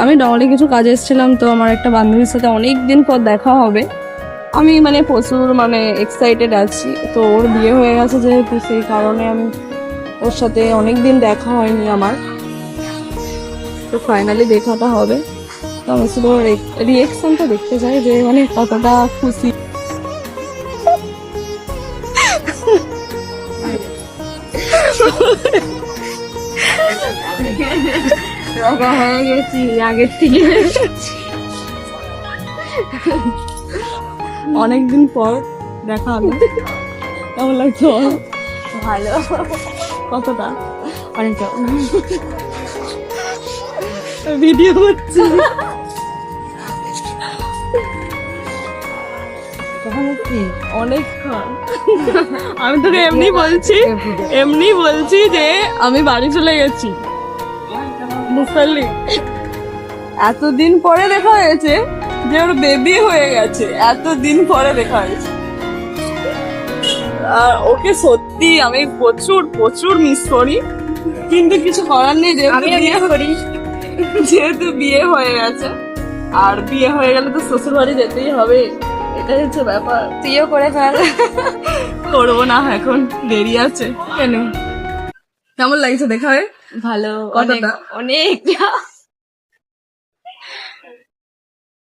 আমি ডমলে কিছু কাজে এসেছিলাম, তো আমার একটা বান্ধবীর সাথে অনেক দিন পর দেখা হবে। আমি মানে প্রচুর এক্সাইটেড আছি। তো ওর বিয়ে হয়ে গেছে যেহেতু, সেই কারণে আমি ওর সাথে অনেক দিন দেখা হয়নি আমার। তো ফাইনালি দেখাটা হবে। তো আমি শুধু রিয়েকশনটা দেখতে চাই যে কতটা খুশি। হয়ে গেছি আগের থেকে, অনেকদিন পর দেখা হলো। কেমন লাগছে? ভালো, কতটা? অনেকটা। ভিডিও হচ্ছে। অনেকক্ষণ। আমি তোকে এমনি বলছি যে আমি বাড়ি চলে গেছি, বুঝতে পারলি? এতদিন পরে দেখা হয়েছে যে ওর বেবি হয়ে গেছে, এতদিন পরে দেখা হয়েছে। আর ওকে সত্যি আমি প্রচুর প্রচুর মিস করি, কিন্তু কিছু করার নেই, যেহেতু বিয়ে হয়ে গেছে। আর বিয়ে হয়ে গেলে তো শ্বশুর বাড়ি যেতেই হবে, এটাই হচ্ছে ব্যাপার। তুইও করে ফেল। করবো না, এখন দেরি আছে। কেন? কেমন লাগছে দেখা হয়ে? ভালো, কতটা? অনেক।